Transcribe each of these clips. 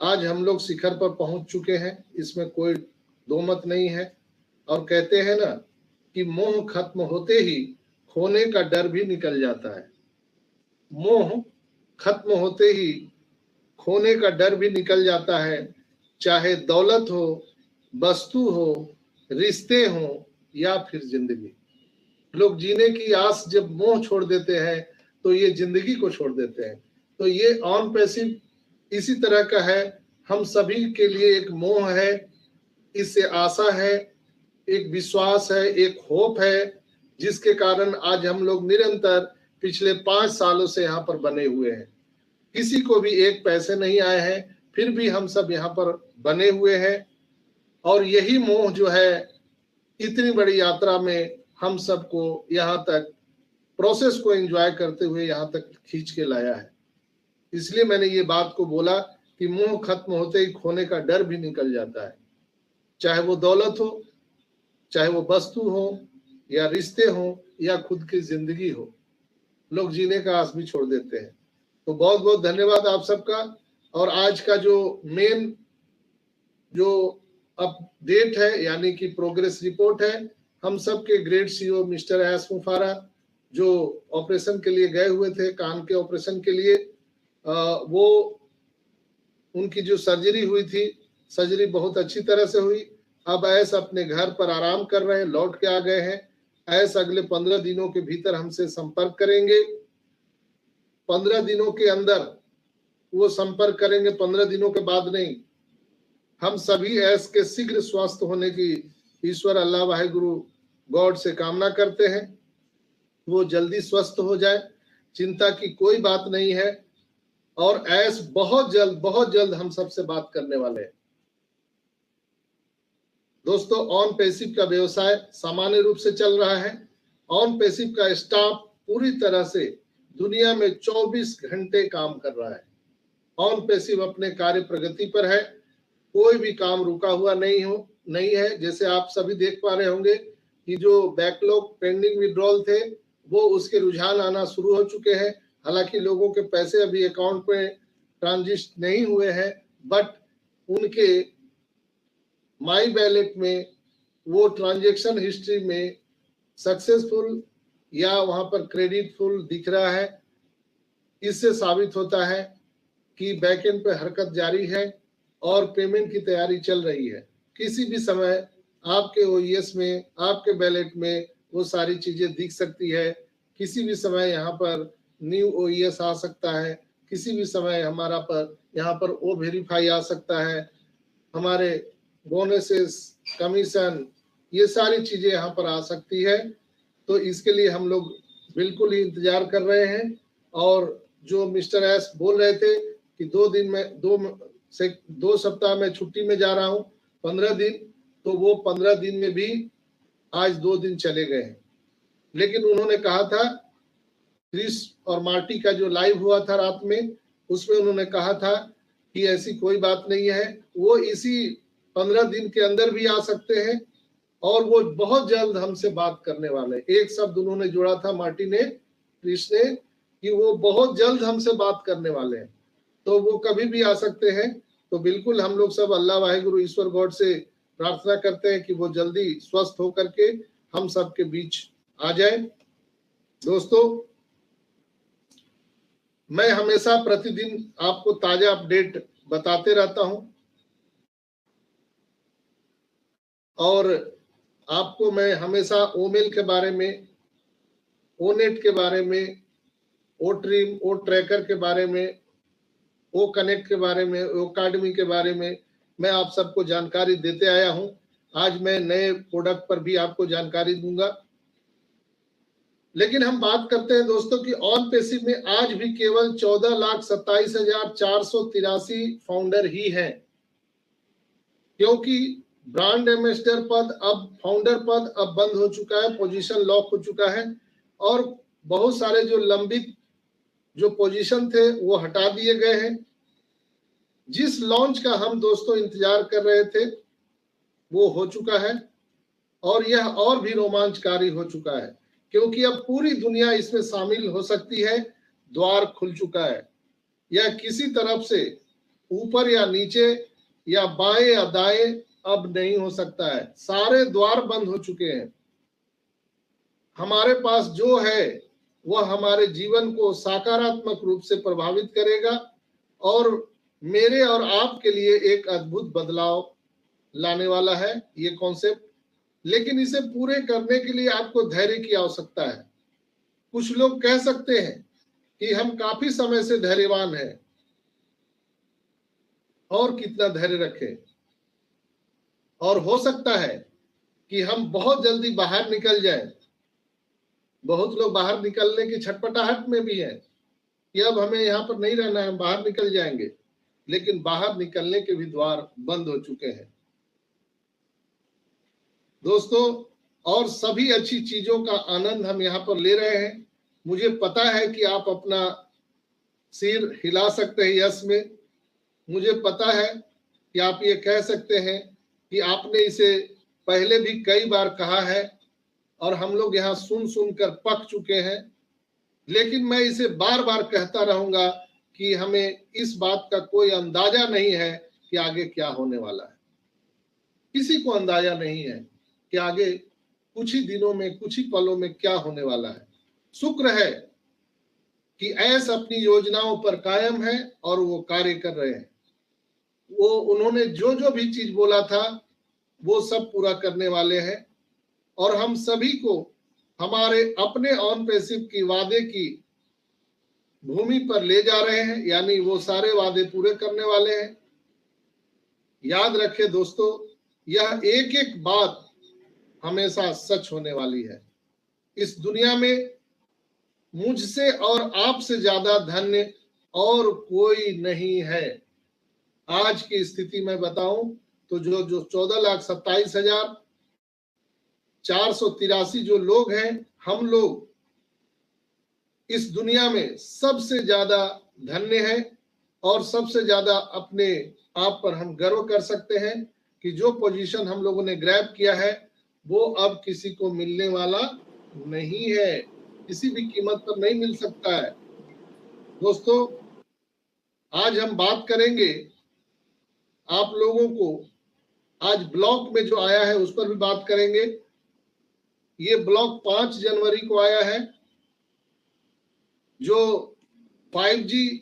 आज हम लोग शिखर पर पहुंच चुके हैं, इसमें कोई दो मत नहीं है। और कहते हैं ना कि मोह खत्म होते ही खोने का डर भी निकल जाता है। मोह खत्म होते ही खोने का डर भी निकल जाता है, चाहे दौलत हो, वस्तु हो, रिश्ते हो या फिर जिंदगी। लोग जीने की आस जब मोह छोड़ देते हैं तो ये जिंदगी को छोड़ देते हैं। तो ये ऑन पैसिव इसी तरह का है, हम सभी के लिए एक मोह है, इससे आशा है, एक विश्वास है, एक होप है, जिसके कारण आज हम लोग निरंतर पिछले 5 सालों से यहाँ पर बने हुए हैं। किसी को भी एक पैसे नहीं आए हैं, फिर भी हम सब यहाँ पर बने हुए हैं। और यही मोह जो है इतनी बड़ी यात्रा में हम सबको यहाँ तक प्रोसेस को एंजॉय करते हुए यहाँ तक खींच के लाया है। इसलिए मैंने ये बात को बोला कि मोह खत्म होते ही खोने का डर भी निकल जाता है, चाहे वो दौलत हो, चाहे वो वस्तु हो या रिश्ते हो या खुद की जिंदगी हो। लोग जीने का आस भी छोड़ देते हैं। तो बहुत बहुत धन्यवाद आप सबका। और आज का जो मेन जो अपडेट है यानी कि प्रोग्रेस रिपोर्ट है, हम सब के ग्रेट सीईओ मिस्टर एस मुफारा जो ऑपरेशन के लिए गए हुए थे, कान के ऑपरेशन के लिए, वो उनकी जो सर्जरी हुई थी, सर्जरी बहुत अच्छी तरह से हुई। अब ऐस अपने घर पर आराम कर रहे हैं, लौट के आ गए हैं। ऐस अगले 15 दिनों के भीतर हमसे संपर्क करेंगे। 15 दिनों के अंदर वो संपर्क करेंगे, 15 दिनों के बाद नहीं। हम सभी ऐस के शीघ्र स्वस्थ होने की ईश्वर अल्लाह वाहिगुरु गॉड से कामना करते हैं, वो जल्दी स्वस्थ हो जाए। चिंता की कोई बात नहीं है। और ऐस बहुत जल्द हम सबसे बात करने वाले हैं। दोस्तों, ऑन पैसिव का व्यवसाय सामान्य रूप से चल रहा है। ऑन पैसिव का स्टाफ पूरी तरह से दुनिया में 24 घंटे काम कर रहा है। ऑन पैसिव अपने कार्य प्रगति पर है, कोई भी काम रुका हुआ नहीं है। जैसे आप सभी देख पा रहे होंगे कि जो बैकलॉग पेंडिंग विड्रॉल थे वो उसके रुझान आना शुरू हो चुके हैं। हालांकि लोगों के पैसे अभी अकाउंट में ट्रांजिट नहीं हुए हैं, बट उनके माई वैलेट में वो ट्रांजैक्शन हिस्ट्री में सक्सेसफुल या वहां पर क्रेडिटफुल दिख रहा है। इससे साबित होता है कि बैकएंड पे हरकत जारी है और पेमेंट की तैयारी चल रही है। किसी भी समय आपके ओईएस में, आपके वैलेट में वो सारी चीजें दिख सकती है। किसी भी समय यहाँ पर न्यू ओईएस आ सकता है, किसी भी समय हमारा पर यहाँ पर ओ वेरीफाई आ सकता है, हमारे बोनसेस, कमीशन, ये सारी चीजें यहाँ पर आ सकती है। तो इसके लिए हम लोग बिल्कुल ही इंतजार कर रहे हैं। और जो मिस्टर एस बोल रहे थे कि 2 सप्ताह में छुट्टी में जा रहा हूँ, 15 दिन, तो वो 15 दिन में भी आज 2 दिन चले गए हैं। लेकिन उन्होंने कहा था, क्रिस और मार्टी का जो लाइव हुआ था रात में, उसमें उन्होंने कहा था कि ऐसी कोई बात नहीं है, वो इसी 15 दिन के अंदर भी आ सकते हैं और वो बहुत जल्द हमसे बात करने वाले हैं। एक शब्द उन्होंने जोड़ा था मार्टी ने, क्रिस ने, कि वो बहुत जल्द हमसे बात करने वाले हैं। तो वो कभी भी आ सकते हैं। तो बिल्कुल हम लोग सब अल्लाह वाहिगुरु ईश्वर गॉड से प्रार्थना करते हैं कि वो जल्दी स्वस्थ होकर के हम सबके बीच आ जाए। दोस्तों, मैं हमेशा प्रतिदिन आपको ताजा अपडेट बताते रहता हूं और आपको मैं हमेशा ओमेल के बारे में, ओनेट के बारे में, ओ ट्रीम, ओ ट्रैकर के बारे में, ओ कनेक्ट के बारे में, ओ अकाडमी के बारे में मैं आप सबको जानकारी देते आया हूं। आज मैं नए प्रोडक्ट पर भी आपको जानकारी दूंगा। लेकिन हम बात करते हैं दोस्तों कि ऑन पैसिव में आज भी केवल 14,27,483 फाउंडर ही हैं, क्योंकि ब्रांड एम्बेसडर पद, अब फाउंडर पद अब बंद हो चुका है, पोजीशन लॉक हो चुका है और बहुत सारे जो लंबित जो पोजीशन थे वो हटा दिए गए हैं। जिस लॉन्च का हम दोस्तों इंतजार कर रहे थे वो हो चुका है और यह और भी रोमांचकारी हो चुका है, क्योंकि अब पूरी दुनिया इसमें शामिल हो सकती है। द्वार खुल चुका है। यह किसी तरफ से ऊपर या नीचे या बाएं या दाएं अब नहीं हो सकता है। सारे द्वार बंद हो चुके हैं। हमारे पास जो है वह हमारे जीवन को सकारात्मक रूप से प्रभावित करेगा और मेरे और आपके लिए एक अद्भुत बदलाव लाने वाला है ये कॉन्सेप्ट। लेकिन इसे पूरे करने के लिए आपको धैर्य की आवश्यकता है। कुछ लोग कह सकते हैं कि हम काफी समय से धैर्यवान हैं, और कितना धैर्य रखें, और हो सकता है कि हम बहुत जल्दी बाहर निकल जाएं। बहुत लोग बाहर निकलने की छटपटाहट में भी हैं कि अब हमें यहाँ पर नहीं रहना है, हम बाहर निकल जाएंगे, लेकिन बाहर निकलने के भी द्वार बंद हो चुके हैं दोस्तों। और सभी अच्छी चीजों का आनंद हम यहाँ पर ले रहे हैं। मुझे पता है कि आप अपना सिर हिला सकते हैं यस में। मुझे पता है कि आप ये कह सकते हैं कि आपने इसे पहले भी कई बार कहा है और हम लोग यहाँ सुन सुनकर पक चुके हैं, लेकिन मैं इसे बार बार कहता रहूंगा कि हमें इस बात का कोई अंदाजा नहीं है कि आगे क्या होने वाला है। किसी को अंदाजा नहीं है कि आगे कुछ ही दिनों में, कुछ ही पलों में क्या होने वाला है। शुक्र है कि ऐस अपनी योजनाओं पर कायम है और वो कार्य कर रहे हैं। वो उन्होंने जो जो भी चीज बोला था वो सब पूरा करने वाले हैं और हम सभी को हमारे अपने ऑन पैसिव की वादे की भूमि पर ले जा रहे हैं, यानी वो सारे वादे पूरे करने वाले हैं। याद रखें दोस्तों, यह एक एक बात हमेशा सच होने वाली है। इस दुनिया में मुझसे और आपसे ज्यादा धन्य और कोई नहीं है। आज की स्थिति में बताऊं तो जो 14,27,483 जो लोग हैं, हम लोग इस दुनिया में सबसे ज्यादा धन्य हैं और सबसे ज्यादा अपने आप पर हम गर्व कर सकते हैं कि जो पोजीशन हम लोगों ने ग्रैब किया है वो अब किसी को मिलने वाला नहीं है, किसी भी कीमत पर नहीं मिल सकता है। दोस्तों, आज हम बात करेंगे आप लोगों को, आज ब्लॉक में जो आया है उस पर भी बात करेंगे। ये ब्लॉक 5 जनवरी को आया है जो 5G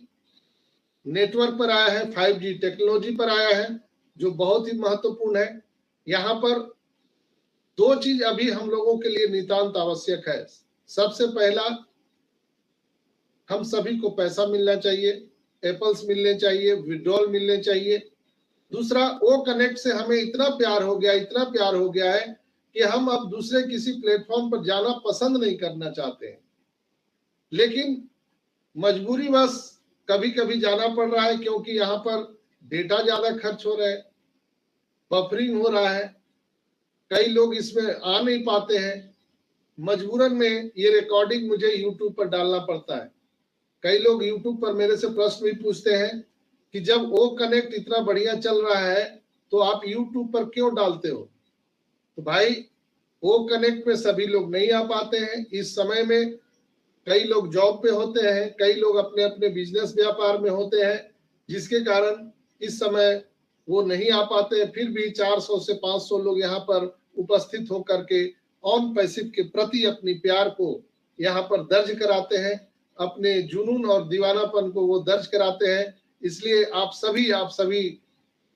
नेटवर्क पर आया है, 5G टेक्नोलॉजी पर आया है, जो बहुत ही महत्वपूर्ण है। यहाँ पर दो चीज अभी हम लोगों के लिए नितांत आवश्यक है। सबसे पहला, हम सभी को पैसा मिलना चाहिए, एप्पल्स मिलने चाहिए, विड्रॉल मिलने चाहिए। दूसरा, वो कनेक्ट से हमें इतना प्यार हो गया है कि हम अब दूसरे किसी प्लेटफॉर्म पर जाना पसंद नहीं करना चाहते हैं, लेकिन मजबूरी बस कभी कभी जाना पड़ रहा है क्योंकि यहाँ पर डेटा ज्यादा खर्च हो रहा है, बफरिंग हो रहा है, कई लोग इसमें आ नहीं पाते हैं। मजबूरन में ये रिकॉर्डिंग मुझे यूट्यूब पर डालना पड़ता है। कई लोग यूट्यूब पर मेरे से प्रश्न भी पूछते हैं कि जब ओ कनेक्ट इतना बढ़िया चल रहा है तो आप यूट्यूब पर क्यों डालते हो? तो भाई, ओ कनेक्ट में सभी लोग नहीं आ पाते हैं। इस समय में कई लोग जॉब पे होते हैं, कई लोग अपने अपने बिजनेस व्यापार में होते हैं, जिसके कारण इस समय वो नहीं आ पाते। फिर भी 400 से 500 लोग यहाँ पर उपस्थित होकर के ऑन पैसिव के प्रति अपनी प्यार को यहाँ पर दर्ज कराते हैं, अपने जुनून और दीवानापन को वो दर्ज कराते हैं। इसलिए आप सभी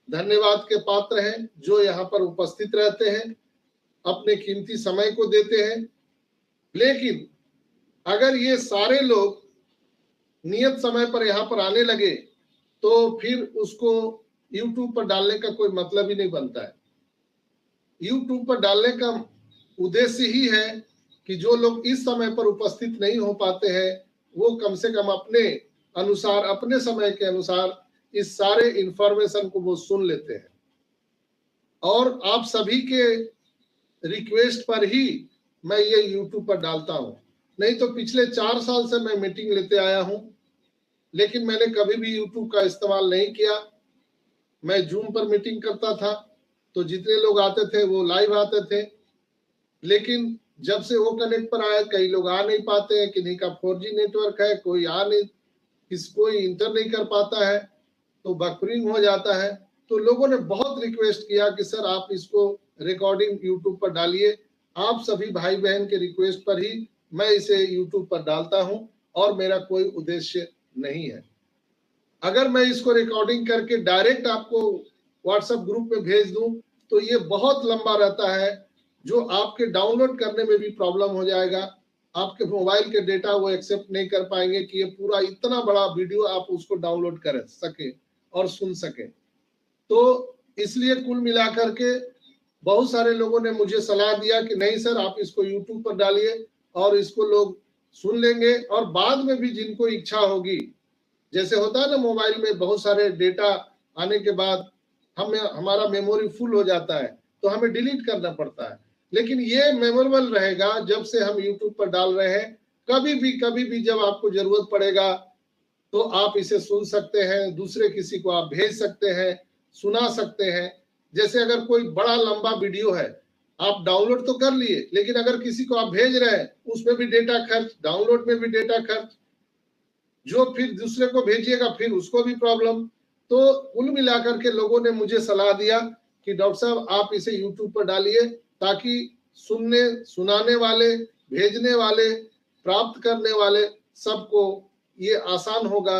धन्यवाद के पात्र हैं जो यहाँ पर उपस्थित रहते हैं, अपने कीमती समय को देते हैं। लेकिन अगर ये सारे लोग नियत समय पर यहाँ पर आने लगे तो फिर उसको YouTube पर डालने का कोई मतलब ही नहीं बनता है। YouTube पर डालने का उद्देश्य ही है कि जो लोग इस समय पर उपस्थित नहीं हो पाते हैं वो कम से कम अपने अनुसार, अपने समय के अनुसार इस सारे इंफॉर्मेशन को वो सुन लेते हैं। और आप सभी के रिक्वेस्ट पर ही मैं ये YouTube पर डालता हूं। नहीं तो पिछले 4 साल से मैं मीटिंग लेते आया हूं, लेकिन मैंने कभी भी YouTube का इस्तेमाल नहीं किया। मैं जूम पर मीटिंग करता था तो जितने लोग आते थे वो लाइव आते थे, लेकिन जब से वो कनेक्ट पर आया कई लोग आ नहीं पाते हैं, किन्हीं का 4G नेटवर्क है, कोई आ नहीं, कोई इंटर नहीं कर पाता है। तो बफरिंग हो जाता है। तो लोगों ने बहुत रिक्वेस्ट किया कि सर आप इसको रिकॉर्डिंग यूट्यूब पर डालिए। आप सभी भाई बहन के रिक्वेस्ट पर ही मैं इसे यूट्यूब पर डालता हूं और मेरा कोई उद्देश्य नहीं है। अगर मैं इसको रिकॉर्डिंग करके डायरेक्ट आपको व्हाट्सएप ग्रुप में भेज दूं तो ये बहुत लंबा रहता है, जो आपके डाउनलोड करने में भी प्रॉब्लम हो जाएगा। आपके मोबाइल के डेटा वो एक्सेप्ट नहीं कर पाएंगे कि ये पूरा इतना बड़ा वीडियो आप उसको डाउनलोड कर सके और सुन सके। तो इसलिए कुल मिलाकर के बहुत सारे लोगों ने मुझे सलाह दिया कि नहीं सर आप इसको यूट्यूब पर डालिए और इसको लोग सुन लेंगे, और बाद में भी जिनको इच्छा होगी, जैसे होता है ना मोबाइल में बहुत सारे डेटा आने के बाद हमारा मेमोरी फुल हो जाता है तो हमें डिलीट करना पड़ता है, लेकिन ये मेमोरेबल रहेगा जब से हम यूट्यूब पर डाल रहे हैं। कभी भी जब आपको जरूरत पड़ेगा तो आप इसे सुन सकते हैं, दूसरे किसी को आप भेज सकते हैं, सुना सकते हैं। जैसे अगर कोई बड़ा लंबा वीडियो है, आप डाउनलोड तो कर लिए, लेकिन अगर किसी को आप भेज रहे हैं उसमें भी डेटा खर्च, डाउनलोड में भी डेटा खर्च, जो फिर दूसरे को भेजिएगा फिर उसको भी प्रॉब्लम। तो कुल मिलाकर के लोगों ने मुझे सलाह दिया कि डॉक्टर साहब आप इसे यूट्यूब पर डालिए ताकि सुनने सुनाने वाले, भेजने वाले, प्राप्त करने वाले सबको ये आसान होगा।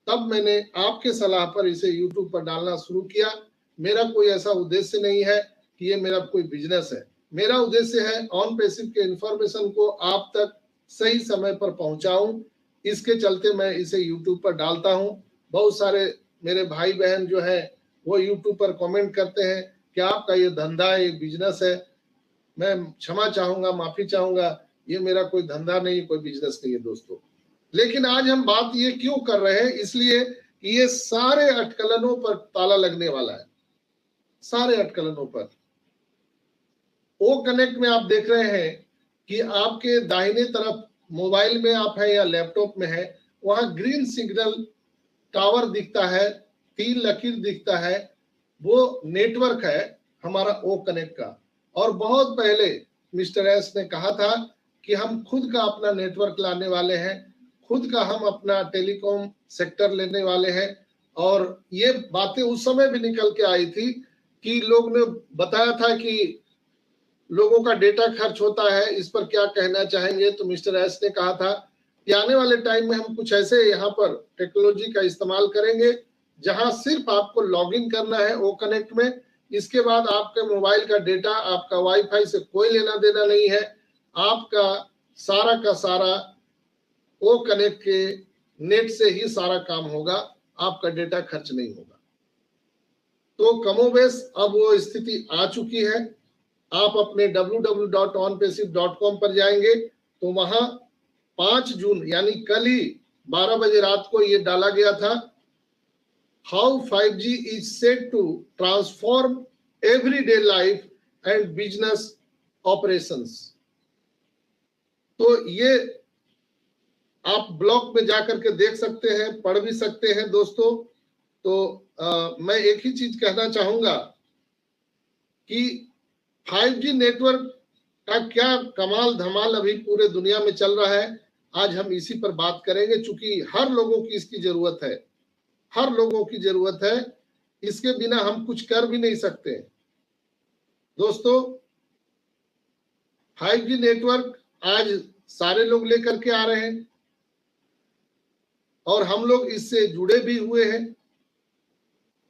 तब मैंने आपके सलाह पर इसे यूट्यूब पर डालना शुरू किया। मेरा कोई ऐसा उद्देश्य नहीं है कि ये मेरा कोई बिजनेस है। मेरा उद्देश्य है ऑन पैसिव के इंफॉर्मेशन को आप तक सही समय पर पहुंचाऊं। इसके चलते मैं इसे यूट्यूब पर डालता हूं। बहुत सारे मेरे भाई बहन जो है वो यूट्यूब पर कमेंट करते हैं कि आपका ये धंधा है, ये बिजनेस है। मैं क्षमा चाहूंगा, माफी चाहूंगा, ये मेरा कोई धंधा नहीं, कोई बिजनेस नहीं है दोस्तों। लेकिन आज हम बात ये क्यों कर रहे हैं, इसलिए कि ये सारे अटकलों पर ताला लगने वाला है, सारे अटकलों पर। ओ कनेक्ट में आप देख रहे हैं कि आपके दाहिने तरफ मोबाइल में आप है या लैपटॉप में है, वहां ग्रीन सिग्नल टावर दिखता है, 3 लकीर दिखता है, वो नेटवर्क है हमारा ओ कनेक्ट का। और बहुत पहले मिस्टर एस ने कहा था कि हम खुद का अपना नेटवर्क लाने वाले हैं, खुद का हम अपना टेलीकॉम सेक्टर लेने वाले हैं। और ये बातें उस समय भी निकल के आई थी कि लोग ने बताया था कि लोगों का डेटा खर्च होता है, इस पर क्या कहना चाहेंगे। तो मिस्टर एस ने कहा था कि आने वाले टाइम में हम कुछ ऐसे यहाँ पर टेक्नोलॉजी का इस्तेमाल करेंगे जहां सिर्फ आपको लॉगिन करना है ओ कनेक्ट में। इसके बाद आपके मोबाइल का डेटा, आपका वाईफाई से कोई लेना देना नहीं है, आपका सारा का सारा ओ कनेक्ट के नेट से ही सारा काम होगा, आपका डेटा खर्च नहीं होगा। तो कमोबेश अब वो स्थिति आ चुकी है। आप अपने www.onpassive.com पर जाएंगे तो वहां 5 जून यानी कल ही 12 बजे रात को ये डाला गया था, how 5G is set to transform everyday life and business operations. तो ये आप ब्लॉग में जाकर के देख सकते हैं, पढ़ भी सकते हैं दोस्तों। तो मैं एक ही चीज कहना चाहूंगा कि 5G नेटवर्क का क्या कमाल धमाल अभी पूरे दुनिया में चल रहा है, आज हम इसी पर बात करेंगे। चूंकि हर लोगों की इसकी जरूरत है, हर लोगों की जरूरत है, इसके बिना हम कुछ कर भी नहीं सकते दोस्तों। 5G नेटवर्क आज सारे लोग लेकर के आ रहे हैं और हम लोग इससे जुड़े भी हुए हैं।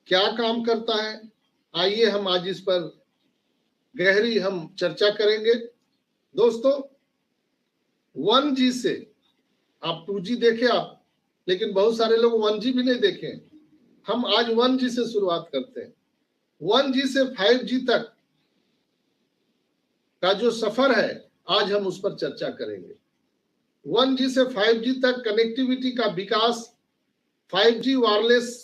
क्या काम करता है, आइए हम आज इस पर गहरी हम चर्चा करेंगे दोस्तों। 1G से आप 2G देखे आप, लेकिन बहुत सारे लोग 1G भी नहीं देखे। हम आज 1G से शुरुआत करते हैं। 1G से 5G तक का जो सफर है आज हम उस पर चर्चा करेंगे। 1G से 5G तक कनेक्टिविटी का विकास, 5G वायरलेस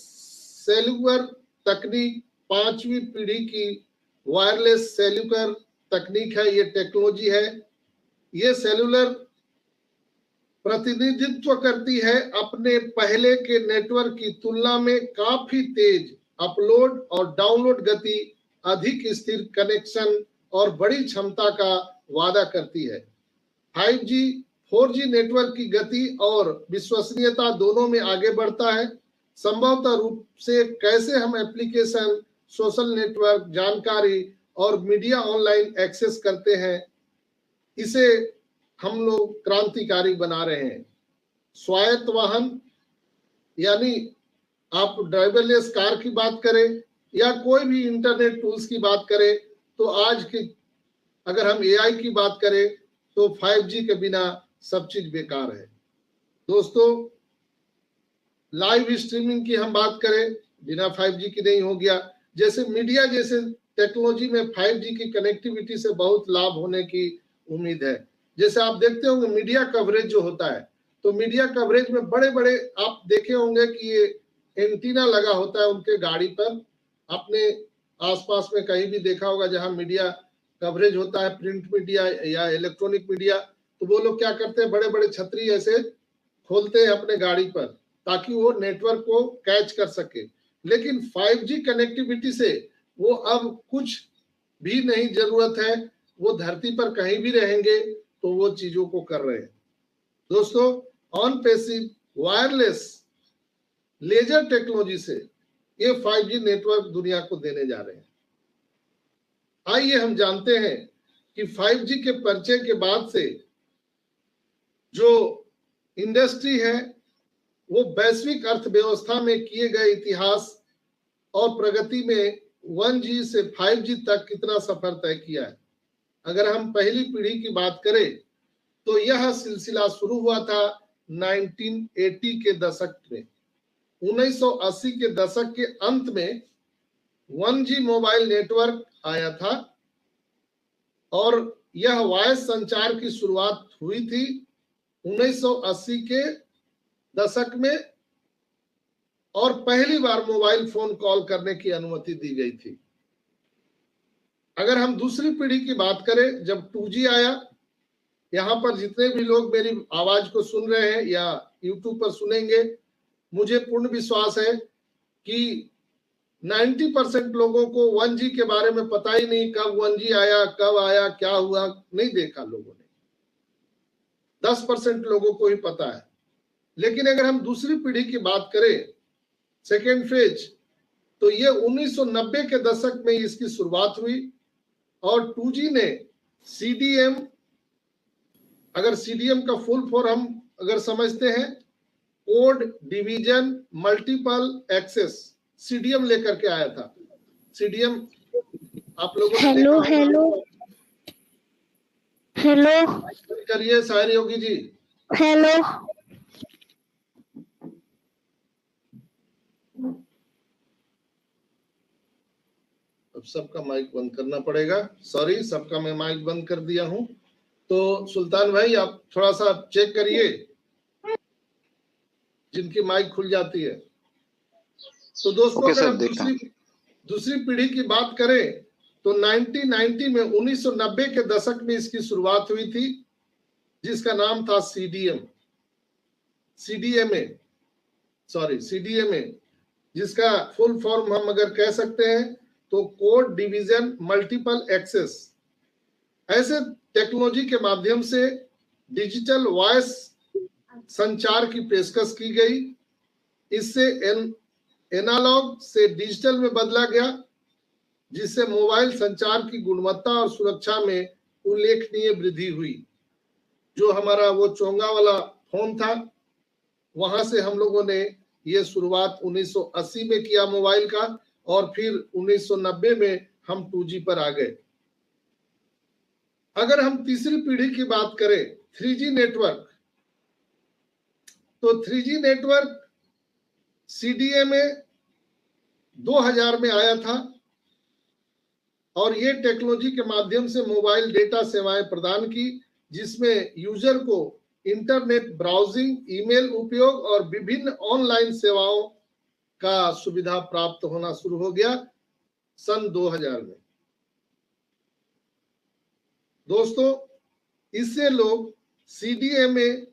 सेल्युलर तकनीक, 5वीं पीढ़ी की वायरलेस सेल्युलर तकनीक है, ये टेक्नोलॉजी है। ये सेल्युलर प्रतिनिधित्व करती है अपने पहले के नेटवर्क की तुलना में काफी तेज अपलोड और डाउनलोड गति, अधिक स्थिर कनेक्शन और बड़ी क्षमता का वादा करती है। 5G 4G नेटवर्क की गति और विश्वसनीयता दोनों में आगे बढ़ता है। संभवतः रूप से कैसे हम एप्लीकेशन, सोशल नेटवर्क, जानकारी और मीडिया ऑनलाइन एक्सेस करते हैं, इसे हम लोग क्रांतिकारी बना रहे हैं। स्वायत्त वाहन, यानी आप ड्राइवरलेस कार की बात करें या कोई भी इंटरनेट टूल्स की बात करें, तो आज की अगर हम एआई की बात करें तो 5G के बिना सब चीज बेकार है। दोस्तों, लाइव स्ट्रीमिंग की हम बात करें, बिना 5G की नहीं हो गया। जैसे मीडिया जैसे टेक्नोलॉजी में 5G की कनेक्टिविटी से बहुत लाभ होने की उम्मीद है। जैसे आप देखते होंगे मीडिया कवरेज जो होता है, तो मीडिया कवरेज में बड़े बड़े आप देखे होंगे कि ये एंटीना लगा होता है उनके गाड़ी पर। आपने आसपास में कहीं भी देखा होगा जहां मीडिया कवरेज होता है, प्रिंट मीडिया या इलेक्ट्रॉनिक मीडिया, तो वो लोग क्या करते हैं, बड़े बड़े छतरी ऐसे खोलते हैं अपने गाड़ी पर ताकि वो नेटवर्क को कैच कर सके। लेकिन 5G कनेक्टिविटी से वो अब कुछ भी नहीं जरूरत है, वो धरती पर कहीं भी रहेंगे तो वो चीजों को कर रहे हैं। दोस्तों, on passive wireless laser technology से ये 5G नेटवर्क दुनिया को देने जा रहे हैं। आइए हम जानते हैं कि 5G के परिचय के बाद से जो इंडस्ट्री है वो वैश्विक अर्थव्यवस्था में किए गए इतिहास और प्रगति में 1G से 5G तक कितना सफर तय किया है। अगर हम पहली पीढ़ी की बात करें तो यह सिलसिला शुरू हुआ था 1980 के दशक में। 1980 के दशक के अंत में 1G मोबाइल नेटवर्क आया था और यह वॉयस संचार की शुरुआत हुई थी 1980 के दशक में, और पहली बार मोबाइल फोन कॉल करने की अनुमति दी गई थी। अगर हम दूसरी पीढ़ी की बात करें, जब 2G आया, यहाँ पर जितने भी लोग मेरी आवाज को सुन रहे हैं या YouTube पर सुनेंगे, मुझे पूर्ण विश्वास है कि 90% लोगों को 1G के बारे में पता ही नहीं, कब 1G आया, कब आया, क्या हुआ, नहीं देखा लोगों ने। 10% लोगों को ही पता है। लेकिन अगर हम दूसरी पीढ़ी की बात करें, सेकेंड फेज, तो ये 1990 के दशक में इसकी शुरुआत हुई और 2G ने CDM, अगर CDM का फुल फॉर्म हम अगर समझते हैं, code division multiple access, CDM लेकर के आया था। CDM आप लोगों ने हेलो करिए शायरी योगी जी। हेलो अब सबका माइक बंद करना पड़ेगा, सॉरी, सबका मैं माइक बंद कर दिया हूं। तो सुल्तान भाई आप थोड़ा सा चेक करिए जिनकी माइक खुल जाती है। तो दोस्तों, अगर हम दूसरी पीढ़ी की बात करें तो 1990 में 1990 के दशक में इसकी शुरुआत हुई थी, जिसका नाम था CDMA, जिसका फुल फॉर्म हम अगर कह सकते हैं तो कोड डिवीजन मल्टीपल एक्सेस। ऐसे टेक्नोलॉजी के माध्यम से डिजिटल वॉइस संचार की पेशकश की गई। इससे एनालॉग से डिजिटल में बदला गया, जिससे मोबाइल संचार की गुणवत्ता और सुरक्षा में उल्लेखनीय वृद्धि हुई। जो हमारा वो चोंगा वाला फोन था, वहां से हम लोगों ने ये शुरुआत 1980 में किया मोबाइल का, और फिर 1990 में हम 2G पर आ गए। अगर हम तीसरी पीढ़ी की बात करें, 3G नेटवर्क, तो 3G नेटवर्क CDMA 2000 में आया था और ये टेक्नोलॉजी के माध्यम से मोबाइल डेटा सेवाएं प्रदान की, जिसमें यूजर को इंटरनेट ब्राउजिंग, ईमेल उपयोग और विभिन्न ऑनलाइन सेवाओं का सुविधा प्राप्त होना शुरू हो गया सन 2000 में। दोस्तों, इससे लोग CDMA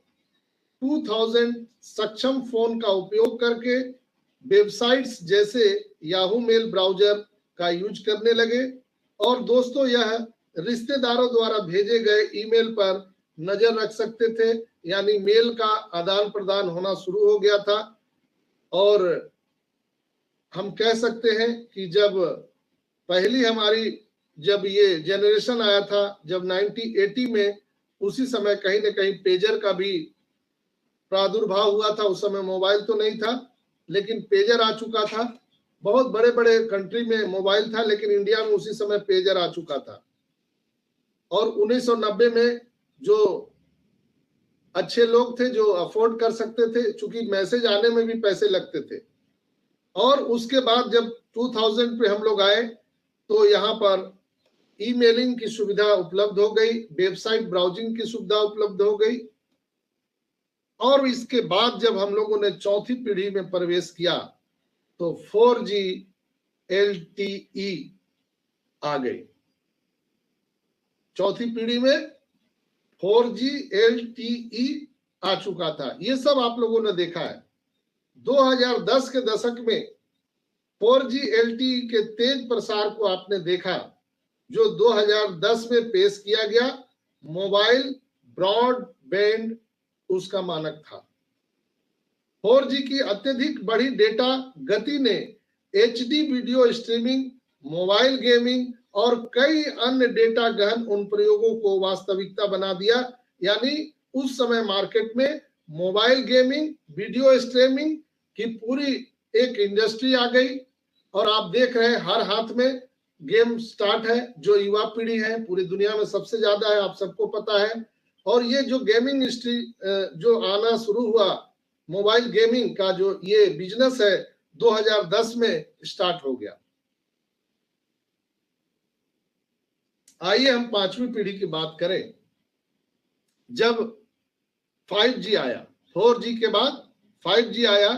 2000 सक्षम फोन का उपयोग करके वेबसाइट्स जैसे याहू मेल ब्राउजर का यूज करने लगे। और दोस्तों, यह रिश्तेदारों द्वारा भेजे गए ईमेल पर नजर रख सकते थे, यानी मेल का आदान प्रदान होना शुरू हो गया था। और हम कह सकते हैं कि जब पहली हमारी जब ये जनरेशन आया था, जब 1980 में, उसी समय कहीं ना कहीं पेजर का भी प्रादुर्भाव हुआ था। उस समय मोबाइल तो नहीं था, लेकिन पेजर आ चुका था। बहुत बड़े बड़े कंट्री में मोबाइल था, लेकिन इंडिया में उसी समय पेजर आ चुका था। और 1990 में जो अच्छे लोग थे जो अफोर्ड कर सकते थे, चूंकि मैसेज आने में भी पैसे लगते थे। और उसके बाद जब 2000 पे हम लोग आए तो यहाँ पर ईमेलिंग की सुविधा उपलब्ध हो गई, वेबसाइट ब्राउजिंग की सुविधा उपलब्ध हो गई। और इसके बाद जब हम लोगों ने चौथी पीढ़ी में प्रवेश किया तो 4G LTE आ गई। चौथी पीढ़ी में 4G LTE आ चुका था। ये सब आप लोगों ने देखा है। 2010 के दशक में 4G LTE के तेज प्रसार को आपने देखा, जो 2010 में पेश किया गया मोबाइल ब्रॉडबैंड उसका मानक था। 4G की अत्यधिक बढ़ी डेटा गति ने HD video streaming, mobile gaming और कई अन्य डेटा गहन उन प्रयोगों को वास्तविकता बना दिया। यानी उस समय मार्केट में मोबाइल गेमिंग, वीडियो स्ट्रीमिंग की पूरी एक इंडस्ट्री आ गई। और आप देख रहे हैं हर हाथ में गेम स्टार्ट है। जो युवा पीढ़ी है पूरी दुनिया में सबसे ज्यादा है, आप सबको पता है। और ये जो गेमिंग इंडस्ट्री जो आना शुरू हुआ, मोबाइल गेमिंग का जो ये बिजनेस है, 2010 में स्टार्ट हो गया। आइए हम पांचवी पीढ़ी की बात करें। जब 5G आया, 4G के बाद 5G आया,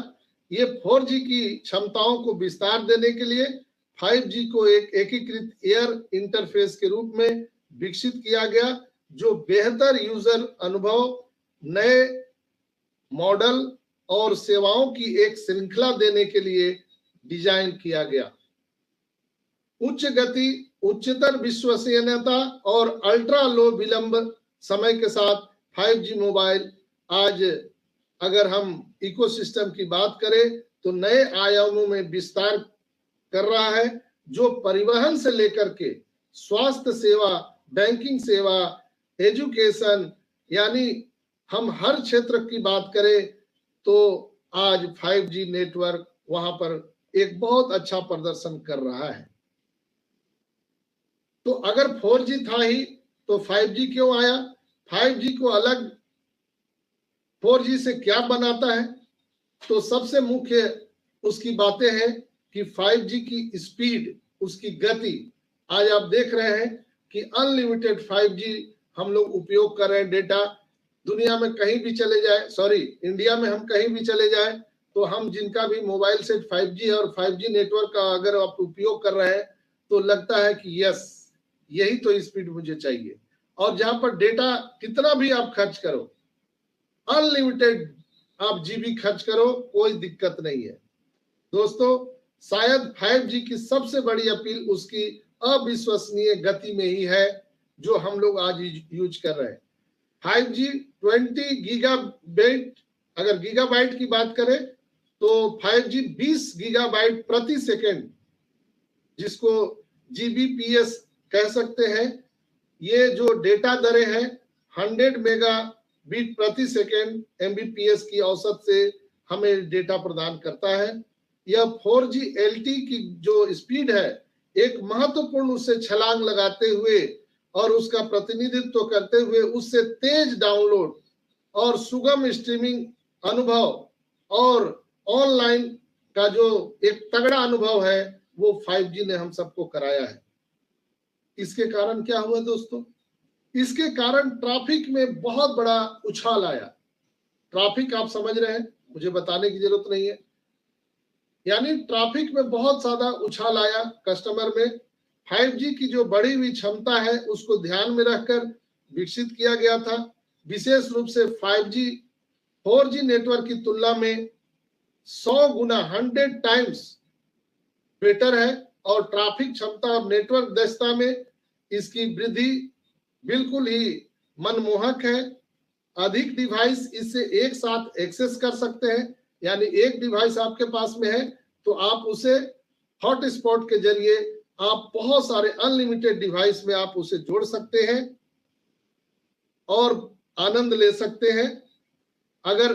ये 4G की क्षमताओं को विस्तार देने के लिए 5G को एक एकीकृत एयर इंटरफेस के रूप में विकसित किया गया, जो बेहतर यूजर अनुभव, नए मॉडल और सेवाओं की एक श्रृंखला देने के लिए डिजाइन किया गया। उच्च गति, उच्चतर विश्वसनीयता और अल्ट्रा लो विलंब समय के साथ 5G मोबाइल आज अगर हम इकोसिस्टम की बात करें तो नए आयामों में विस्तार कर रहा है, जो परिवहन से लेकर के स्वास्थ्य सेवा, बैंकिंग सेवा, एजुकेशन, यानी हम हर क्षेत्र की बात करें तो आज 5G नेटवर्क वहां पर एक बहुत अच्छा प्रदर्शन कर रहा है। तो अगर 4G था ही तो 5G क्यों आया? 5G को अलग 4G से क्या बनाता है? तो सबसे मुख्य उसकी बातें हैं कि 5G की स्पीड, उसकी गति। आज आप देख रहे हैं कि अनलिमिटेड 5G हम लोग उपयोग कर रहे हैं। डेटा दुनिया में कहीं भी चले जाए, सॉरी इंडिया में हम कहीं भी चले जाए तो हम जिनका भी मोबाइल सेट 5G और 5G नेटवर्क का अगर आप उपयोग कर रहे हैं तो लगता है कि यस, यही तो स्पीड मुझे चाहिए। और जहां पर डेटा कितना भी आप खर्च करो, अनलिमिटेड आप जीबी खर्च करो, कोई दिक्कत नहीं है। दोस्तों, शायद 5G की सबसे बड़ी अपील उसकी अविश्वसनीय गति में ही है, जो हम लोग आज यूज कर रहे हैं। 5G 20 गीगाबाइट, अगर गीगाबाइट की बात करें तो 5G 20 गीगाबाइट प्रति सेकंड, जिसको GBps कह सकते हैं, ये जो डेटा दरें हैं 100 मेगाबिट प्रति सेकंड MBPS की औसत से हमें डेटा प्रदान करता है। यह 4G LTE की जो स्पीड है, एक महत्वपूर्ण उससे छलांग लगाते हुए और उसका प्रतिनिधित्व करते हुए उससे तेज डाउनलोड और सुगम स्ट्रीमिंग अनुभव और ऑनलाइन का जो एक तगड़ा अनुभव है वो 5G ने हम सबको कराया है। इसके कारण क्या हुआ दोस्तों? इसके कारण ट्रैफिक में बहुत बड़ा उछाल आया। ट्रैफिक आप समझ रहे हैं, मुझे बताने की जरूरत नहीं है। यानी ट्रैफिक में बहुत ज्यादा उछाल आया कस्टमर में। 5G की जो बढ़ी हुई क्षमता है उसको ध्यान में रखकर विकसित किया गया था। विशेष रूप से 5G 4G नेटवर्क की तुलना में 100 गुना 100 टाइम्स बेटर है और ट्रैफिक क्षमता और नेटवर्क दक्षता में इसकी वृद्धि बिल्कुल ही मनमोहक है। अधिक डिवाइस इससे एक साथ एक्सेस कर सकते हैं, यानी एक डिवाइस आपके पास में है तो आप उसे हॉटस्पॉट के जरिए आप बहुत सारे अनलिमिटेड डिवाइस में आप उसे जोड़ सकते हैं और आनंद ले सकते हैं। अगर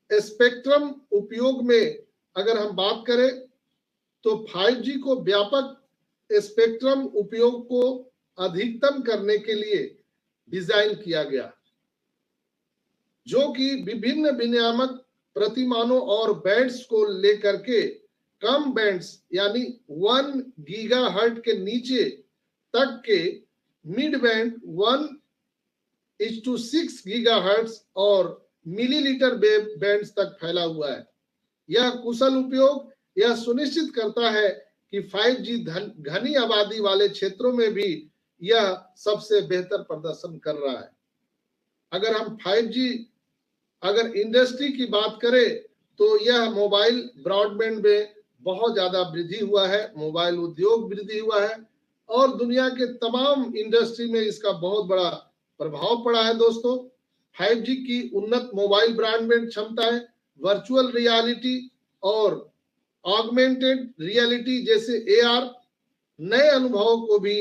स्पेक्ट्रम उपयोग में अगर हम बात करें तो 5G को व्यापक स्पेक्ट्रम उपयोग को अधिकतम करने के लिए डिजाइन किया गया, जो कि विभिन्न विनियामक प्रतिमानों और बैंड्स को लेकर के कम बैंड्स यानी 1 गीगाहर्ट्ज के नीचे तक के मिड बैंड 1:6 गीगाहर्ट्ज और मिलीलीटर वेव बैंड्स तक फैला हुआ है। यह कुशल उपयोग यह सुनिश्चित करता है कि 5G घनी आबादी वाले क्षेत्रों में भी यह सबसे बेहतर प्रदर्शन कर रहा है। अगर हम 5G अगर इंडस्ट्री की बात करें तो यह मोबाइल ब्रॉडबैंड में बहुत ज्यादा वृद्धि हुआ है, मोबाइल उद्योग वृद्धि हुआ है और दुनिया के तमाम इंडस्ट्री में इसका बहुत बड़ा प्रभाव पड़ा है। दोस्तों, 5G की उन्नत मोबाइल ब्रॉडबैंड क्षमताएं वर्चुअल रियलिटी और ऑगमेंटेड रियलिटी जैसे AR नए अनुभवों को भी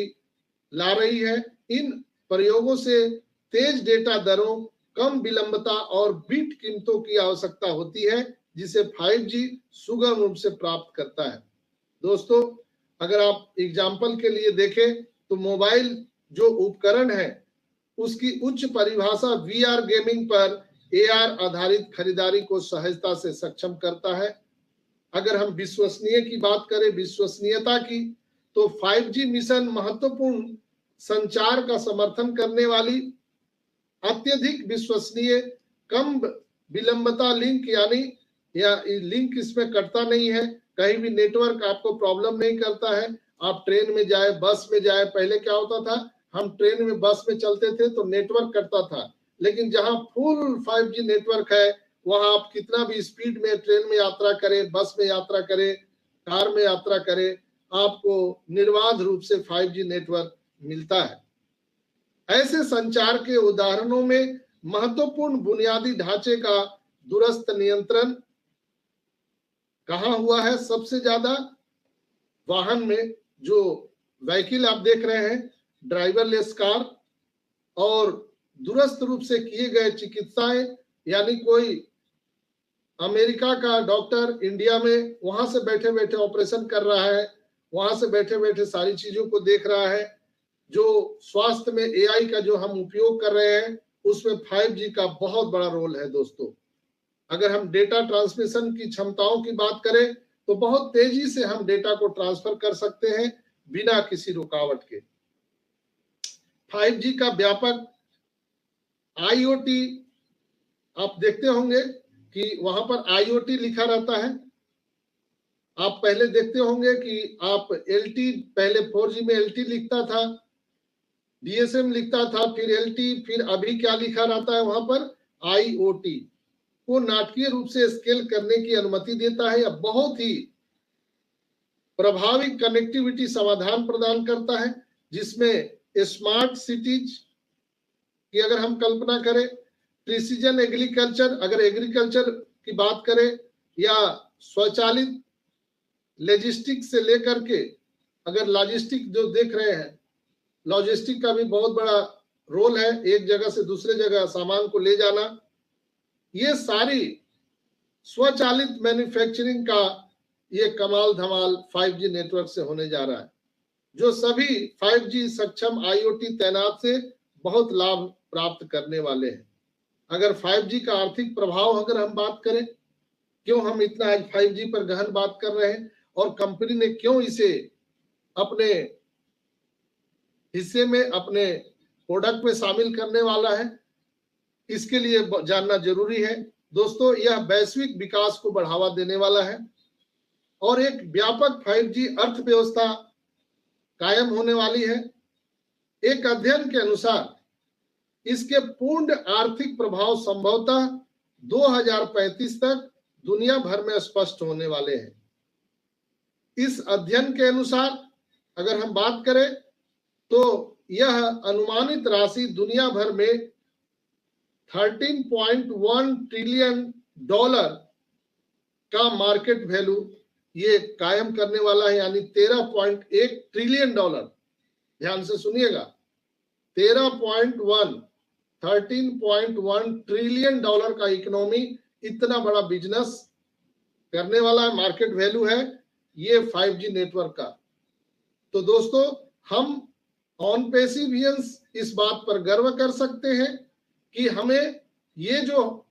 ला रही है। इन प्रयोगों से तेज डेटा दरों, कम विलंबता और बिट कीमतों की आवश्यकता होती है, जिसे 5G सुगम रूप से प्राप्त करता है। दोस्तों, अगर आप एग्जाम्पल के लिए देखें तो मोबाइल जो उपकरण है उसकी उच्च परिभाषा VR गेमिंग पर AR आधारित खरीदारी को सहजता से सक्षम करता है। अगर हम विश्वसनीय की बात करें, विश्वसनीयता की, तो 5G मिशन महत्वपूर्ण संचार का समर्थन करने वाली अत्यधिक विश्वसनीय कम विलंबता लिंक यानी या लिंक इसमें कटता नहीं है, कहीं भी नेटवर्क आपको प्रॉब्लम नहीं करता है। आप ट्रेन में जाए, बस में जाए, पहले क्या होता था, हम ट्रेन में बस में चलते थे तो नेटवर्क कटता था, लेकिन जहां फुल 5G नेटवर्क है वहां आप कितना भी स्पीड में ट्रेन में यात्रा करें, बस में यात्रा करें, कार में यात्रा करें, आपको निर्बाध रूप से 5G नेटवर्क मिलता है। ऐसे संचार के उदाहरणों में महत्वपूर्ण बुनियादी ढांचे का दूरस्थ नियंत्रण कहां हुआ है सबसे ज्यादा? वाहन में, जो व्हीकल आप देख रहे हैं, ड्राइवरलेस कार और दूरस्थ रूप से किए गए चिकित्साएं, यानी कोई अमेरिका का डॉक्टर इंडिया में वहां से बैठे बैठे ऑपरेशन कर रहा है, वहां से बैठे बैठे सारी चीजों को देख रहा है। जो स्वास्थ्य में AI का जो हम उपयोग कर रहे हैं उसमें 5G का बहुत बड़ा रोल है। दोस्तों, अगर हम डेटा ट्रांसमिशन की क्षमताओं की बात करें तो बहुत तेजी से हम डेटा को ट्रांसफर कर सकते हैं बिना किसी रुकावट के। 5G का व्यापक IoT, आप देखते होंगे कि वहां पर IoT लिखा रहता है। आप पहले देखते होंगे कि आप LT, पहले 4G में LT लिखता था, DSM लिखता था, फिर LT, फिर अभी क्या लिखा रहता है वहां पर, IoT को नाटकीय रूप से स्केल करने की अनुमति देता है। यह बहुत ही प्रभावी कनेक्टिविटी समाधान प्रदान करता है, जिसमें स्मार्ट सिटीज की अगर हम कल्पना करें, प्रिसीजन एग्रीकल्चर, अगर एग्रीकल्चर की बात करें, या स्वचालित लॉजिस्टिक से लेकर के, अगर लॉजिस्टिक जो देख रहे हैं, लॉजिस्टिक का भी बहुत बड़ा रोल है, एक जगह से दूसरे जगह सामान को ले जाना। ये सारी स्वचालित मैन्युफैक्चरिंग का ये कमाल धमाल 5G नेटवर्क से होने जा रहा है, जो सभी 5G सक्षम IoT तैनात से बहुत लाभ प्राप्त करने वाले हैं। अगर 5G का आर्थिक प्रभाव अगर हम बात करें, क्यों हम इतना आज 5G पर गहन बात कर रहे हैं और कंपनी ने क्यों इसे अपने हिस्से में, अपने प्रोडक्ट में शामिल करने वाला है, इसके लिए जानना जरूरी है। दोस्तों, यह वैश्विक विकास को बढ़ावा देने वाला है और एक व्यापक 5G अर्थव्यवस्था कायम होने वाली है। एक अध्ययन के अनुसार इसके पूर्ण आर्थिक प्रभाव संभवतः 2035 तक दुनिया भर में स्पष्ट होने वाले हैं। इस अध्ययन के अनुसार अगर हम बात करें तो यह अनुमानित राशि दुनिया भर में $13.1 ट्रिलियन का मार्केट वैल्यू ये कायम करने वाला है, यानी 13.1 ट्रिलियन डॉलर। ध्यान से सुनिएगा, 13.1 ट्रिलियन डॉलर का इकोनॉमी, इतना बड़ा बिजनेस करने वाला मार्केट वैल्यू है ये 5G नेटवर्क का। तो दोस्तों, हम ऑनपेसिवियंस इस बात पर गर्व कर सकते हैं कि हमें ये जो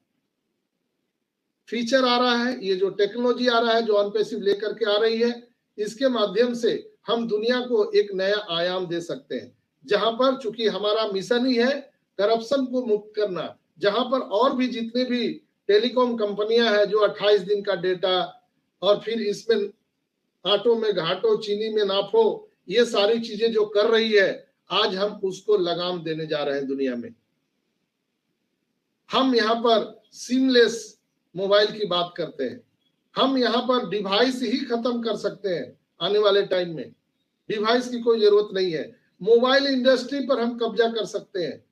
फीचर आ रहा है, ये जो टेक्नोलॉजी आ रहा है, जो ऑनपेसिव लेकर के आ रही है, इसके माध्यम से हम दुनिया को एक नया आयाम दे सकते हैं, जहां पर चूंकि हमारा मिशन ही है करप्शन को मुक्त करना, जहां पर और भी जितने भी टेलीकॉम कंपनियां हैं जो 28 दिन का डेटा और फिर इसमें आटो में घाटो चीनी में नाफो, ये सारी चीजें जो कर रही है, आज हम उसको लगाम देने जा रहे हैं दुनिया में। हम यहाँ पर सीमलेस मोबाइल की बात करते हैं, हम यहाँ पर डिवाइस ही खत्म कर सकते हैं आने वाले टाइम में, डिवाइस की कोई जरूरत नहीं है। मोबाइल इंडस्ट्री पर हम कब्जा कर सकते हैं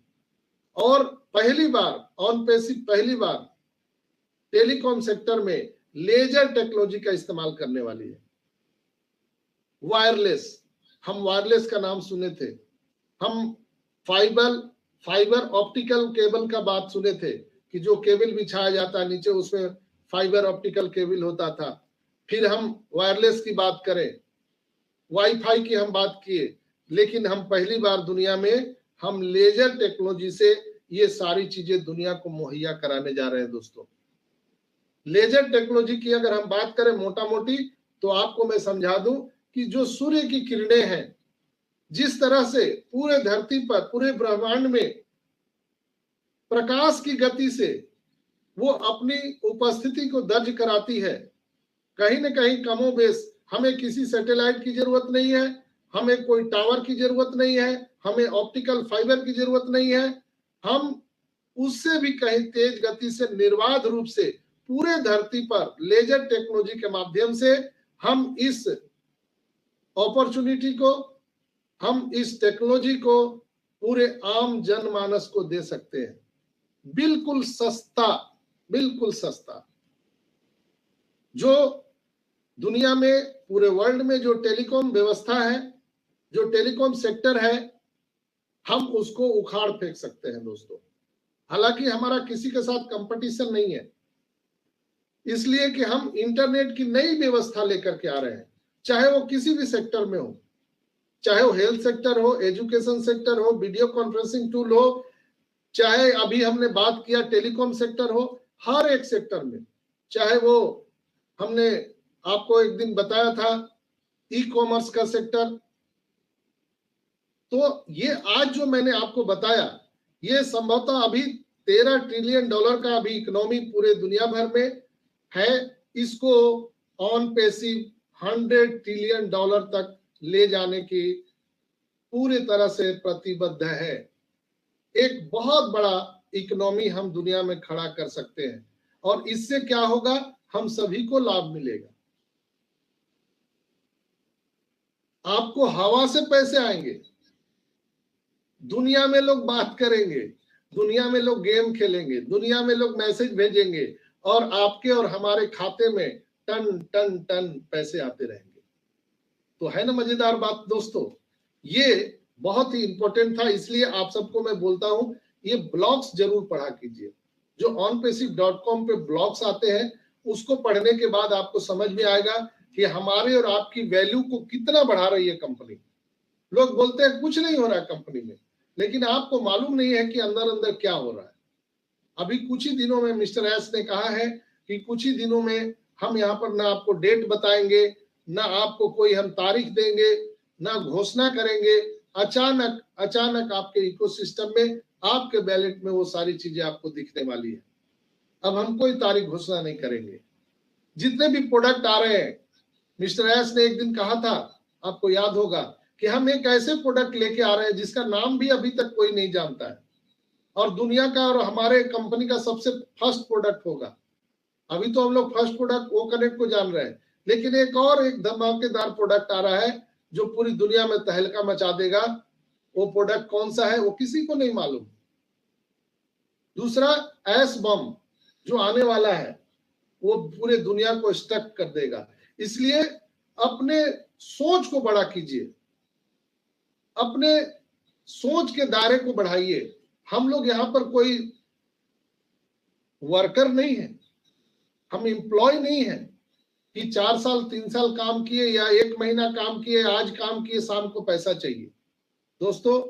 और पहली बार ऑनपेसिव पहली बार टेलीकॉम सेक्टर में लेजर टेक्नोलॉजी का इस्तेमाल करने वाली है। वायरलेस, हम वायरलेस का नाम सुने थे, हम फाइबर ऑप्टिकल केबल का बात सुने थे कि जो केबल बिछाया जाता है नीचे, उसमें फाइबर ऑप्टिकल केबल होता था। फिर हम वायरलेस की बात करें, वाईफाई की हम बात किए, लेकिन हम पहली बार दुनिया में हम लेजर टेक्नोलॉजी से ये सारी चीजें दुनिया को मुहैया कराने जा रहे हैं। दोस्तों, लेजर टेक्नोलॉजी की अगर हम बात करें मोटा मोटी, तो आपको मैं समझा दूं कि जो सूर्य की किरणें हैं, जिस तरह से पूरे धरती पर पूरे ब्रह्मांड में प्रकाश की गति से वो अपनी उपस्थिति को दर्ज कराती है, कहीं न कहीं कमोबेश हमें किसी सैटेलाइट की जरूरत नहीं है, हमें कोई टावर की जरूरत नहीं है, हमें ऑप्टिकल फाइबर की जरूरत नहीं है, हम उससे भी कहीं तेज गति से निर्बाध रूप से पूरे धरती पर लेजर टेक्नोलॉजी के माध्यम से हम इस अपॉर्चुनिटी को, हम इस टेक्नोलॉजी को पूरे आम जनमानस को दे सकते हैं। बिल्कुल सस्ता, बिल्कुल सस्ता। जो दुनिया में पूरे वर्ल्ड में जो टेलीकॉम व्यवस्था है, जो टेलीकॉम सेक्टर है, हम उसको उखाड़ फेंक सकते हैं दोस्तों। हालांकि हमारा किसी के साथ कंपटीशन नहीं है, इसलिए कि हम इंटरनेट की नई व्यवस्था लेकर के आ रहे हैं, चाहे वो किसी भी सेक्टर में हो, चाहे वो हेल्थ सेक्टर हो, एजुकेशन सेक्टर हो, वीडियो कॉन्फ्रेंसिंग टूल हो, चाहे अभी हमने बात किया टेलीकॉम सेक्टर हो, हर एक सेक्टर में, चाहे वो हमने आपको एक दिन बताया था ई कॉमर्स का सेक्टर, तो ये आज जो मैंने आपको बताया, ये संभवतः अभी 13 ट्रिलियन डॉलर का अभी इकोनॉमी पूरे दुनिया भर में है। इसको ऑन पेसिव 100 ट्रिलियन डॉलर तक ले जाने की पूरी तरह से प्रतिबद्ध है। एक बहुत बड़ा इकोनॉमी हम दुनिया में खड़ा कर सकते हैं और इससे क्या होगा, हम सभी को लाभ मिलेगा। आपको हवा से पैसे आएंगे, दुनिया में लोग बात करेंगे, दुनिया में लोग गेम खेलेंगे, दुनिया में लोग मैसेज भेजेंगे और आपके और हमारे खाते में टन टन टन पैसे आते रहेंगे। तो है ना मजेदार बात दोस्तों। ये बहुत ही इंपॉर्टेंट था, इसलिए आप सबको मैं बोलता हूं ये ब्लॉग्स जरूर पढ़ा कीजिए। जो onpassive.com पे ब्लॉग्स आते हैं, उसको पढ़ने के बाद आपको समझ में आएगा कि हमारे और आपकी वैल्यू को कितना बढ़ा रही है कंपनी। लोग बोलते हैं कुछ नहीं हो रहा है कंपनी में, लेकिन आपको मालूम नहीं है कि अंदर अंदर क्या हो रहा है। अभी कुछ ही दिनों में मिस्टर एस ने कहा है कि कुछ ही दिनों में हम यहाँ पर ना आपको डेट बताएंगे, ना आपको कोई हम तारीख देंगे, ना घोषणा करेंगे। अचानक अचानक आपके इकोसिस्टम में, आपके बैलेट में वो सारी चीजें आपको दिखने वाली है। अब हम कोई तारीख घोषणा नहीं करेंगे। जितने भी प्रोडक्ट आ रहे हैं, मिस्टर एस ने एक दिन कहा था, आपको याद होगा, कि हम एक ऐसे प्रोडक्ट लेके आ रहे हैं जिसका नाम भी अभी तक कोई नहीं जानता है और दुनिया का और हमारे कंपनी का सबसे फर्स्ट प्रोडक्ट होगा। अभी तो हम लोग फर्स्ट प्रोडक्ट वो कनेक्ट को जान रहे हैं, लेकिन एक धमाकेदार प्रोडक्ट आ रहा है जो पूरी दुनिया में तहलका मचा देगा। वो प्रोडक्ट कौन सा है वो किसी को नहीं मालूम। दूसरा, एस बम जो आने वाला है, वो पूरे दुनिया को स्टक कर देगा। इसलिए अपने सोच को बड़ा कीजिए, अपने सोच के दायरे को बढ़ाइए। हम लोग यहाँ पर कोई वर्कर नहीं है, हम एम्प्लॉय नहीं है कि 4 साल 3 साल काम किए या 1 महीना काम किए, आज काम किए, शाम को पैसा चाहिए। दोस्तों,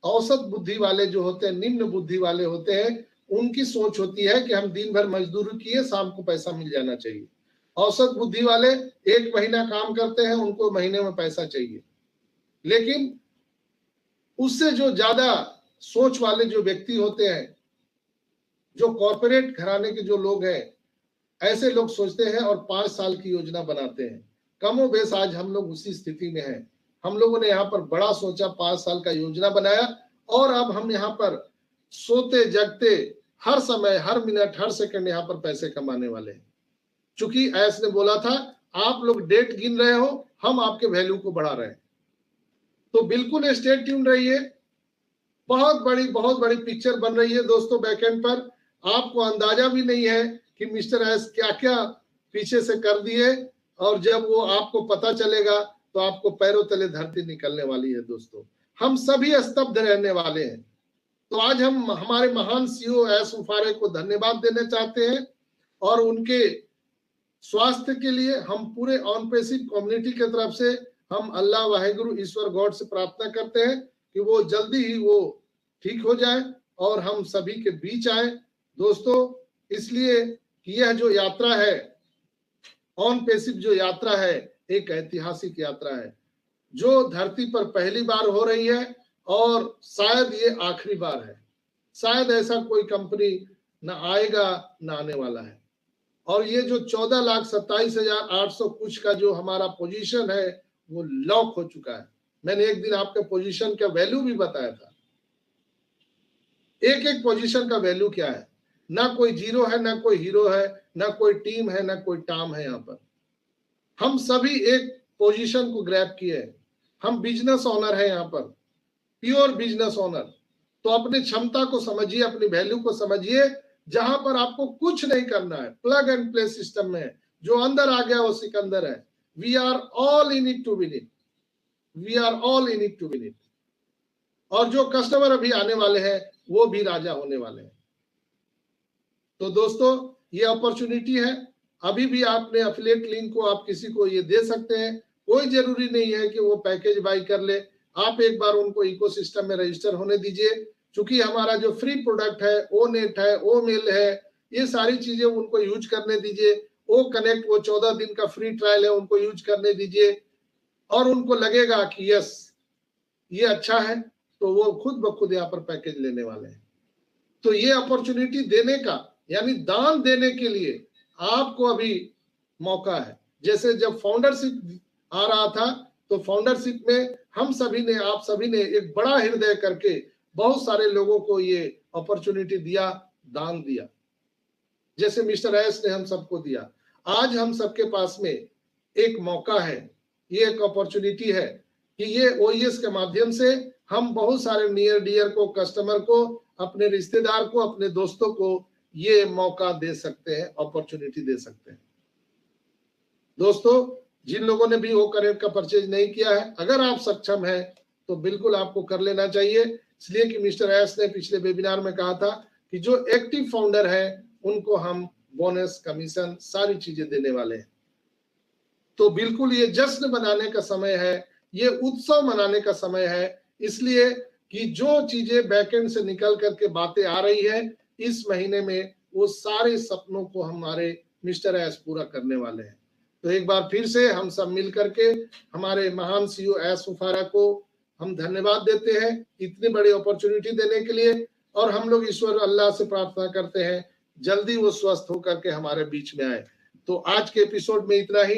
औसत बुद्धि वाले जो होते हैं, निम्न बुद्धि वाले होते हैं, उनकी सोच होती है कि हम दिन भर मजदूरी किए, शाम को पैसा मिल जाना चाहिए। औसत बुद्धि वाले 1 महीना काम करते हैं, उनको महीने में पैसा चाहिए। लेकिन उससे जो ज्यादा सोच वाले जो व्यक्ति होते हैं, जो कॉर्पोरेट घराने के जो लोग हैं, ऐसे लोग सोचते हैं और 5 साल की योजना बनाते हैं। कमोबेश आज हम लोग उसी स्थिति में हैं। हम लोगों ने यहाँ पर बड़ा सोचा, 5 साल का योजना बनाया, और अब हम यहाँ पर सोते जगते हर समय, हर मिनट, हर सेकंड यहाँ पर पैसे कमाने वाले हैं। चूंकि ऐस ने बोला था, आप लोग डेट गिन रहे हो, हम आपके वैल्यू को बढ़ा रहे हैं। तो बिल्कुल स्टे ट्यून रहिए। बहुत बड़ी पिक्चर बन रही है दोस्तों बैकएंड पर। आपको अंदाजा भी नहीं है कि मिस्टर एस क्या क्या पीछे से कर दिए, और जब वो आपको पता चलेगा तो आपको पैरों तले धरती निकलने वाली है। दोस्तों, हम सभी स्तब्ध रहने वाले हैं। तो आज हम हमारे महान सीईओ एस उफारे को धन्यवाद देना चाहते हैं, और उनके स्वास्थ्य के लिए हम पूरे ऑन पैसिव कम्युनिटी की तरफ से हम अल्लाह वाहिगुरु ईश्वर गॉड से प्रार्थना करते हैं कि वो जल्दी ही वो ठीक हो जाए और हम सभी के बीच आए। दोस्तों, इसलिए कि यह जो यात्रा है, ऑन पैसिव जो यात्रा है, एक ऐतिहासिक यात्रा है जो धरती पर पहली बार हो रही है, और शायद ये आखिरी बार है। शायद ऐसा कोई कंपनी ना आएगा ना आने वाला है। और ये जो 14,27,800 कुछ का जो हमारा पोजीशन है, वो लॉक हो चुका है। मैंने एक दिन आपके पोजीशन का वैल्यू भी बताया था। एक एक पोजीशन का वैल्यू क्या है। ना कोई जीरो है, ना कोई हीरो है, ना कोई टीम है, ना कोई टाम है। यहाँ पर हम सभी एक पोजीशन को ग्रैब किए हैं। हम बिजनेस ओनर है, यहाँ पर प्योर बिजनेस ओनर। तो अपनी क्षमता को समझिए, अपनी वैल्यू को समझिए। जहां पर आपको कुछ नहीं करना है, प्लग एंड प्ले सिस्टम में जो अंदर आ गया वो सिकंदर है। We are all in it to win it, we are all in it to win it. और जो कस्टमर अभी आने वाले हैं वो भी राजा होने वाले हैं। तो दोस्तों, ये अपॉर्चुनिटी है। अभी भी आपने एफिलिएट लिंक को आप किसी को ये दे सकते हैं। कोई जरूरी नहीं है कि वो पैकेज बाई कर ले। आप एक बार उनको इकोसिस्टम में रजिस्टर होने दीजिए। क्योंकि हमारा जो फ्री प्रोडक्ट है, ओ नेट है, ओ मेल है, ये सारी चीजें उनको यूज करने दीजिए। ओ कनेक्ट, वो 14 दिन का फ्री ट्रायल है, उनको यूज करने दीजिए। और उनको लगेगा कि यस ये अच्छा है, तो वो खुद ब खुद यहाँ पर पैकेज लेने वाले हैं। तो ये अपॉर्चुनिटी देने का, यानी दान देने के लिए आपको अभी मौका है। जैसे जब फाउंडरशिप आ रहा था, तो फाउंडरशिप में हम सभी ने, आप सभी ने एक बड़ा हृदय करके बहुत सारे लोगों को ये अपॉर्चुनिटी दिया, दान दिया, जैसे मिस्टर एस ने हम सबको दिया। आज हम सबके पास में एक मौका है, ये एक अपॉर्चुनिटी है कि ये ओईएस के माध्यम से हम बहुत सारे नियर डियर को, कस्टमर को, अपने रिश्तेदार को, अपने दोस्तों को ये मौका दे सकते हैं, अपॉर्चुनिटी दे सकते हैं। दोस्तों, जिन लोगों ने भी वो कनेक्ट का परचेज नहीं किया है, अगर आप सक्षम हैं तो बिल्कुल आपको कर लेना चाहिए। इसलिए कि मिस्टर एस ने पिछले वेबिनार में कहा था कि जो एक्टिव फाउंडर है उनको हम बोनस, कमीशन, सारी चीजें देने वाले हैं। तो बिल्कुल ये जश्न मनाने का समय है, ये उत्सव मनाने का समय है। इसलिए कि जो चीजें बैकएंड से निकल करके बातें आ रही है इस महीने में, वो सारे सपनों को हमारे मिस्टर एस पूरा करने वाले हैं। तो एक बार फिर से हम सब मिल करके हमारे महान सीईओ एस उफारा को हम धन्यवाद देते हैं इतनी बड़ी अपॉर्चुनिटी देने के लिए। और हम लोग ईश्वर अल्लाह से प्रार्थना करते हैं जल्दी वो स्वस्थ होकर के हमारे बीच में आए। तो आज के एपिसोड में इतना ही।